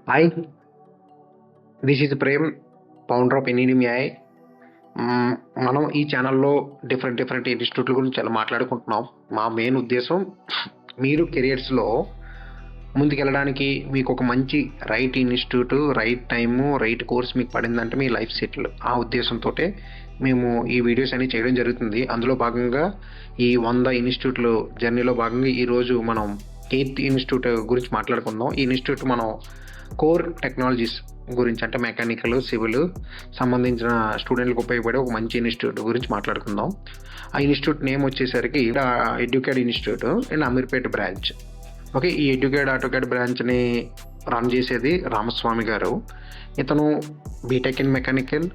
Hi, this is Prem, founder of ఎన్ఈడిమిఐ. Hmm. మనం ఈ ఛానల్‌లో డిఫరెంట్ ఇన్‌స్టిట్యూట్‌ల గురించి చాలా మాట్లాడుకుంటున్నాం. మా మెయిన్ ఉద్దేశ్యం మీరు కెరియర్స్‌లో ముందుకెళ్ళడానికి మీకొక మంచి right institute, right time, right course మీకు పడిందంటే మీ లైఫ్ సెటిల్. ఆ ఉద్దేశంతోటే మేము ఈ వీడియోస్ అన్నీ చేయడం జరుగుతుంది. అందులో భాగంగా ఈ 100 ఇన్‌స్టిట్యూట్‌లు జర్నీలో భాగంగా ఈరోజు మనం ఎయిత్ ఇన్‌స్టిట్యూట్ గురించి మాట్లాడుకుందాం. ఈ ఇన్‌స్టిట్యూట్ మనం కోర్ టెక్నాలజీస్ గురించి అంటే మెకానికల్, సివిల్ సంబంధించిన స్టూడెంట్‌లకు ఉపయోగపడే ఒక మంచి ఇన్‌స్టిట్యూట్ గురించి మాట్లాడుకుందాం. ఆ ఇన్‌స్టిట్యూట్ నేమ్ వచ్చేసరికి Educate institute in Ameerpet branch. Okay. ఈ ఎడ్యుకేట్ ఆటోకేడ్ బ్రాంచ్‌ని రన్ చేసేది రామస్వామి గారు. ఇతను BTech in mechanical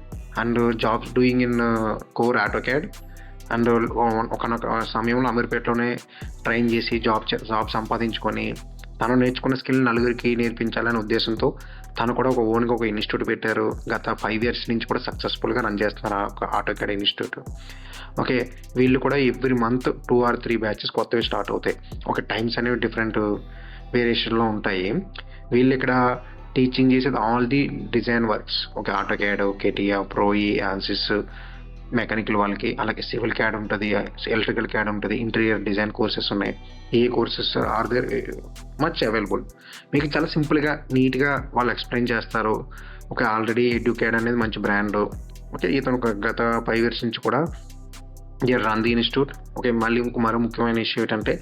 and jobs doing in core AutoCAD and ఒకానొక సమయంలో అమీర్పేట్‌లోనే ట్రైన్ చేసి జాబ్ సంపాదించుకొని తను నేర్చుకున్న స్కిల్ నలుగురికి నేర్పించాలనే ఉద్దేశంతో తను కూడా ఓన్‌గా ఒక ఇన్‌స్టిట్యూట్ పెట్టారు. గత 5 ఇయర్స్ నుంచి కూడా సక్సెస్‌ఫుల్‌గా రన్ చేస్తున్నారు ఆ ఒక ఆటోకేడ్ ఇన్‌స్టిట్యూట్. ఓకే. వీళ్ళు కూడా ఎవ్రీ మంత్ 2 ఆర్ 3 బ్యాచెస్ కొత్తవి స్టార్ట్ అవుతాయి. ఓకే. టైమ్స్ అనేవి డిఫరెంట్ వేరియేషన్‌లో ఉంటాయి. వీళ్ళిక్కడ టీచింగ్ చేసేది all the design works. Okay. AutoCAD, CATIA, ProE, ANSYS mechanical వాళ్ళకి, అలాగే సివిల్ క్యాడ్ ఉంటది, ఎలక్ట్రికల్ క్యాడ్ ఉంటది, ఇంటీరియర్ డిజైన్ కోర్సెస్ ఉన్నాయి. A courses are there much available. మీకు చాలా సింపుల్‌గా, నీట్‌గా వాళ్ళు ఎక్స్‌ప్లెయిన్ చేస్తారు. ఓకే. ఆల్రెడీ ఎడ్యుకేడ్ అనేది మంచి బ్రాండు. ఓకే. ఇతను ఒక గత 5 ఇయర్స్ నుంచి కూడా రన్ ది ఇన్‌స్టిట్యూట్. ఓకే. మరో ముఖ్యమైన ఇష్యూ ఏంటంటే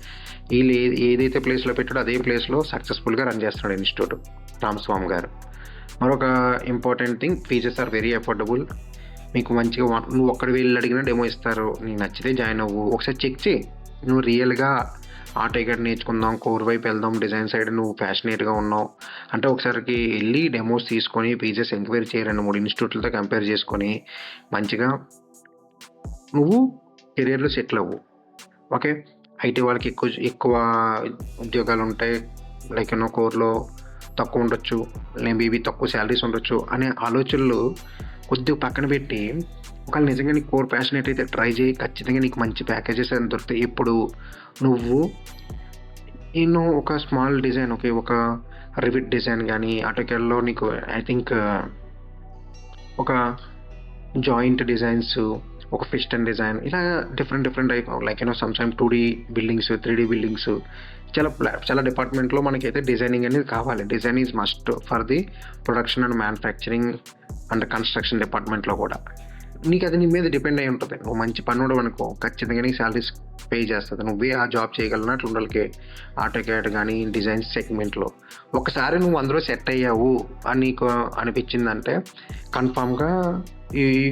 ఈళ్ళు ఏదైతే ప్లేస్‌లో పెట్టాడో అదే ప్లేస్‌లో సక్సెస్‌ఫుల్‌గా రన్ చేస్తున్నాడు ఇన్‌స్టిట్యూట్ రామస్వామి గారు. మరొక important thing, fees are very affordable. మీకు మంచిగా నువ్వు ఒక్కడివి వెళ్లి అడిగినా డెమో ఇస్తారు. నీకు నచ్చితే జాయిన్ అవ్వు. ఒకసారి చెక్ చెయి. నువ్వు రియల్‌గా ఆటోకాడ్ నేర్చుకుందాం, కోర్ వైపు వెళ్దాం, డిజైన్ సైడ్ నువ్వు ప్యాషనేట్‌గా ఉన్నావు అంటే ఒకసారికి ఎళ్లి డెమోస్ తీసుకొని ఫీజెస్ ఎంక్వైరీ చేయి. 2, 3 ఇన్‌స్టిట్యూట్‌లతో కంపేర్ చేసుకొని మంచిగా నువ్వు కెరియర్‌లో సెటిల్ అవ్వు. ఓకే. ఐటీ వాళ్ళకి ఎక్కువ ఉద్యోగాలుంటాయి. లైక్ కోర్‌లో తక్కువ ఉండొచ్చు. మేబీ తక్కువ సాలరీస్ ఉండొచ్చు అనే ఆలోచనలు కొద్దిగా పక్కన పెట్టి, ఒకవేళ నిజంగా నీకు కోర్ ప్యాషనేట్ అయితే ట్రై చేయి. ఖచ్చితంగా నీకు మంచి ప్యాకేజెస్ అని దొరుకుతాయి. ఇప్పుడు నువ్వు ఒక స్మాల్ డిజైన్, ఓకే, ఒక రివిట్ డిజైన్ గానీ, ఆటోకాడ్‌లో నీకు ఐ థింక్ ఒక జాయింట్ డిజైన్స్, ఒక పిస్టన్ డిజైన్, ఇలా different type like sometime two D buildings, 3డీ బిల్డింగ్స్ చాలా డిపార్ట్మెంట్‌లో మనకైతే డిజైనింగ్ అనేది కావాలి. Design is must for the production and manufacturing and construction డిపార్ట్మెంట్‌లో కూడా. నీకది నీ మీద డిపెండ్ అయ్యి ఉంటది. నువ్వు మంచి పనోడివనుకో ఖచ్చితంగా నీకు సాలరీస్ పే చేస్తది. నువ్వే ఆ జాబ్ చేయగలనా అట్లుండాలికే ఆటోకాడ్ గానీ, డిజైన్ సెగ్మెంట్‌లో. ఒకసారి నువ్వు అందులో సెట్ అయ్యావు అని నీకు అనిపించిందంటే కన్ఫర్మ్‌గా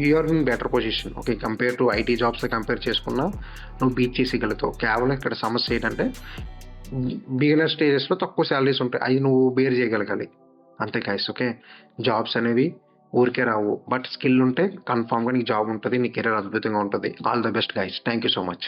you are in better position. Okay. Compare to IT జాబ్స్‌తో కంపేర్ చేసుకున్నా నువ్వు బీట్ చేసేయగలుగుతావు. కేవలం ఇక్కడ సమస్య ఏంటంటే బిగినర్ స్టేజెస్‌లో తక్కువ సాలరీస్ ఉంటాయి. అయి నువ్వు బేర్ చేయగలగాలి. అంతే గైస్. ఓకే. జాబ్స్ అనేవి ఊరికే రావు. బట్ స్కిల్ ఉంటే కన్ఫర్మ్‌గా నీకు జాబ్ ఉంటది. నీ కెరియర్ అద్భుతంగా ఉంటది. All the best guys. Thank you so much.